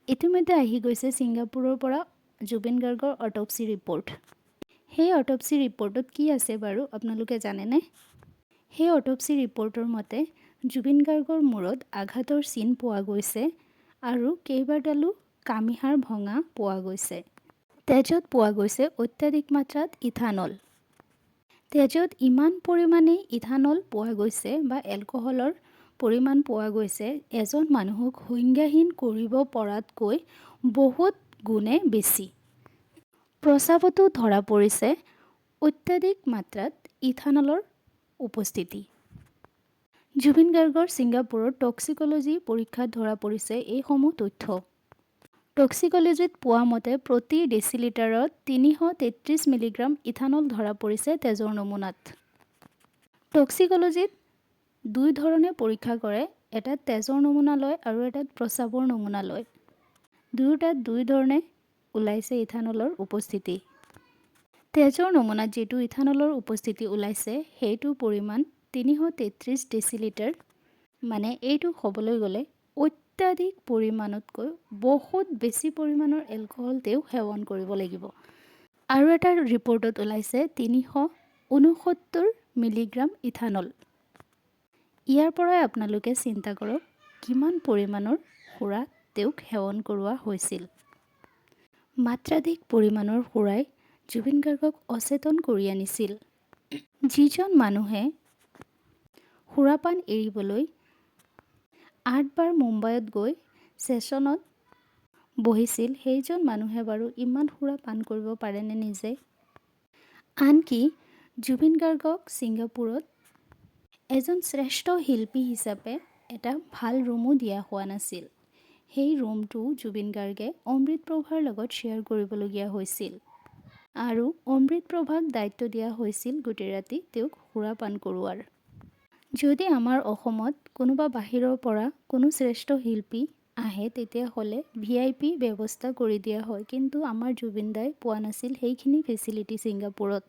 ইতিমধ্যে আহি গৈছে ছিংগাপুৰৰ পৰা জুবিন গাৰ্গৰ অট'পছি ৰিপৰ্ট। সেই অট'পছি ৰিপৰ্টত কি আছে বাৰু আপোনালোকে জানেনে? সেই অট'পছি ৰিপৰ্টৰ মতে জুবিন গাৰ্গৰ মূৰত আঘাতৰ চিন পোৱা গৈছে আৰু কেইবাডালো কামিহাড় ভঙা পোৱা গৈছে। তেজত পোৱা গৈছে অত্যাধিক মাত্ৰাত ইথানল। তেজত ইমান পৰিমাণে ইথানল পোৱা গৈছে বা এলকহলৰ পৰিমাণ পোৱা গৈছে এজন মানুহক সংজ্ঞাহীন কৰিব পৰাতকৈ বহুত গুণে বেছি। প্ৰস্ৰাৱতো ধৰা পৰিছে অত্যাধিক মাত্ৰাত ইথানলৰ উপস্থিতি। জুবিন গাৰ্গৰ ছিংগাপুৰৰ টক্সিক'লজি পৰীক্ষাত ধৰা পৰিছে এইসমূহ তথ্য। টক্সিক'লজিত পোৱা মতে প্ৰতি ডেচিলিটাৰত 333 মিলিগ্ৰাম ইথানল ধৰা পৰিছে তেজৰ নমুনাত। টক্সিক'লজিত দুই ধৰণে পৰীক্ষা কৰে, এটাত তেজৰ নমুনা লয় আৰু এটাত প্ৰস্ৰাৱৰ নমুনা লয়। দুয়োটাত দুই ধৰণে ওলাইছে ইথানলৰ উপস্থিতি। তেজৰ নমুনাত যিটো ইথানলৰ উপস্থিতি ওলাইছে সেইটো পৰিমাণ 333 ডেচিলিটাৰ, মানে এইটো হ'বলৈ গ'লে অত্যাধিক পৰিমাণতকৈ বহুত বেছি পৰিমাণৰ এলকহল তেওঁ সেৱন কৰিব লাগিব। আৰু এটা ৰিপৰ্টত ওলাইছে 369 মিলিগ্ৰাম ইথানল। ইয়াৰ পৰাই আপোনালোকে চিন্তা কৰক কিমান পৰিমাণৰ সুৰা তেওঁক সেৱন কৰোৱা হৈছিল। মাত্ৰাধিক পৰিমাণৰ সুৰাই জুবিন গাৰ্গক অচেতন কৰি আনিছিল। যিজন মানুহে সুৰাপান এৰিবলৈ 8 বাৰ মুম্বাইত গৈ ছেছনত বহিছিল, সেইজন মানুহে বাৰু ইমান সুৰা পান কৰিব পাৰেনে নিজে? আনকি জুবিন গাৰ্গক ছিংগাপুৰত এজন শ্ৰেষ্ঠ শিল্পী হিচাপে এটা ভাল ৰুমো দিয়া হোৱা নাছিল। সেই ৰুমটো জুবিন গাৰ্গে অমৃত প্ৰভাৰ লগত শ্বেয়াৰ কৰিবলগীয়া হৈছিল আৰু অমৃত প্ৰভাক দায়িত্ব দিয়া হৈছিল গোটেই ৰাতি তেওঁক সুৰাপান কৰোৱাৰ। যদি আমাৰ অসমত কোনোবা বাহিৰৰ পৰা কোনো শ্ৰেষ্ঠ শিল্পী আহে তেতিয়াহ'লে VIP ব্যৱস্থা কৰি দিয়া হয়, কিন্তু আমাৰ জুবিন দাই পোৱা নাছিল সেইখিনি ফেচিলিটি ছিংগাপুৰত।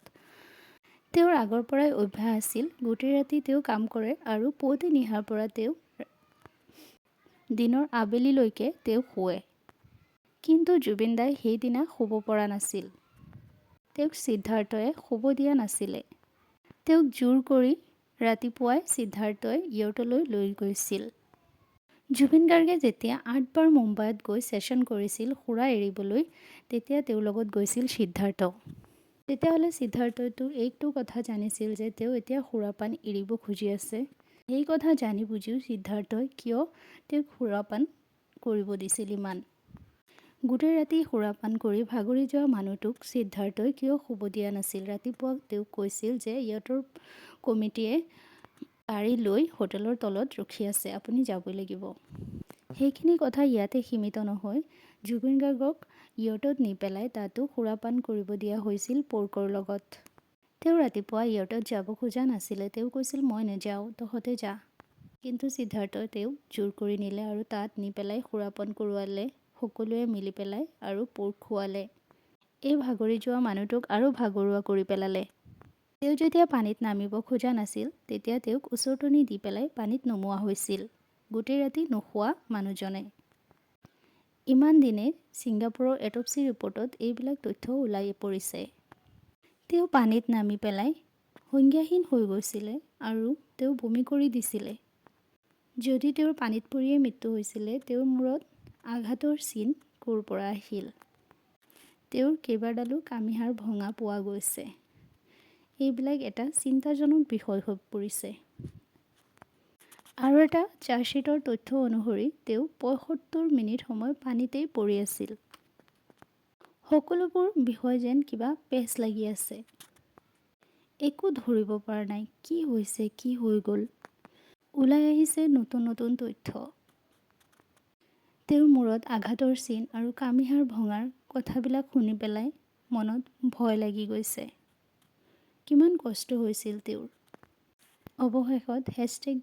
তেওঁৰ আগৰ পৰাই অভ্যাস আছিল গোটেই ৰাতি তেওঁ কাম কৰে আৰু পুৱতি নিশাৰ পৰা তেওঁ দিনৰ আবেলিলৈকে তেওঁ শুৱে। কিন্তু জুবিন দাই সেইদিনা শুব পৰা নাছিল। তেওঁক সিদ্ধাৰ্থই শুব দিয়া নাছিলে। তেওঁক জোৰ কৰি ৰাতিপুৱাই সিদ্ধাৰ্থই ইয়ৰ্টলৈ লৈ গৈছিল। জুবিন গাৰ্গে যেতিয়া 8 বাৰ মুম্বাইত গৈ ছেছন কৰিছিল সুৰা এৰিবলৈ, তেতিয়া তেওঁৰ লগত গৈছিল সিদ্ধাৰ্থ। তেতিয়াহ'লে সিদ্ধাৰ্থইতো এইটো কথা জানিছিল যে তেওঁ এতিয়া সুৰাপান এৰিব খুজি আছে। সেই কথা জানি বুজিও সিদ্ধাৰ্থই কিয় তেওঁক সুৰাপান কৰিব দিছিল ইমান? গোটেই ৰাতি সুৰাপান কৰি ভাগৰি যোৱা মানুহটোক সিদ্ধাৰ্থই কিয় শুব দিয়া নাছিল? ৰাতিপুৱা তেওঁক কৈছিল যে ইয়ৰ্টৰ কমিটিয়ে গাড়ী লৈ হোটেলৰ তলত ৰখি আছে, আপুনি যাবই লাগিব। সেইখিনি কথা ইয়াতে সীমিত নহয়। জুবিন গাৰ্গক ইয়ৰ্টত নি পেলাই তাতো সুৰাপান কৰিব দিয়া হৈছিল পৰ্কৰ লগত। তেওঁ ৰাতিপুৱা ইয়ৰ্টত যাব খোজা নাছিলে। তেওঁ কৈছিল মই নাযাওঁ, তহঁতে যা। কিন্তু সিদ্ধাৰ্থই তেওঁক জোৰ কৰি নিলে আৰু তাত নি পেলাই সুৰাপান কৰোৱালে সকলোৱে মিলি পেলাই আৰু পৰ্ক খোৱালে। এই ভাগৰি যোৱা মানুহটোক আৰু ভাগৰুৱা কৰি পেলালে। তেওঁ যেতিয়া পানীত নামিব খোজা নাছিল তেতিয়া তেওঁক উচটনি দি পেলাই পানীত নমোৱা হৈছিল গোটেই ৰাতি নোখোৱা মানুহজনে। ইমান দিনে ছিংগাপুৰৰ অট'পছি ৰিপৰ্টত এইবিলাক তথ্য ওলাই পৰিছে। তেওঁ পানীত নামি পেলাই সংজ্ঞাহীন হৈ গৈছিলে আৰু তেওঁ বমি কৰি দিছিলে। যদি তেওঁৰ পানীত পৰিয়েই মৃত্যু হৈছিলে, তেওঁৰ মূৰত আঘাতৰ চিন ক'ৰ পৰা আহিল? তেওঁৰ কেইবাডালো কামিহাড় ভঙা পোৱা গৈছে। এইবিলাক এটা চিন্তাজনক বিষয় হৈ পৰিছে। আৰু এটা চাৰ্জশ্বিটৰ তথ্য অনুসৰি তেওঁ ৭৫ মিনিট সময় পানীতেই পৰি আছিল। সকলোবোৰ বিষয় যেন কিবা পেচ লাগি আছে। একো ধৰিব পৰা নাই কি হৈছে, কি হৈ গ'ল। ওলাই আহিছে নতুন নতুন তথ্য। তেওঁৰ মূৰত আঘাতৰ চিন আৰু কামিহাড় ভঙাৰ কথাবিলাক শুনি পেলাই মনত ভয় লাগি গৈছে। কিমান কষ্ট হৈছিল তেওঁৰ। অৱশেষত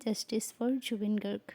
#জাষ্টিচ ফৰ জুবিন গাৰ্গ।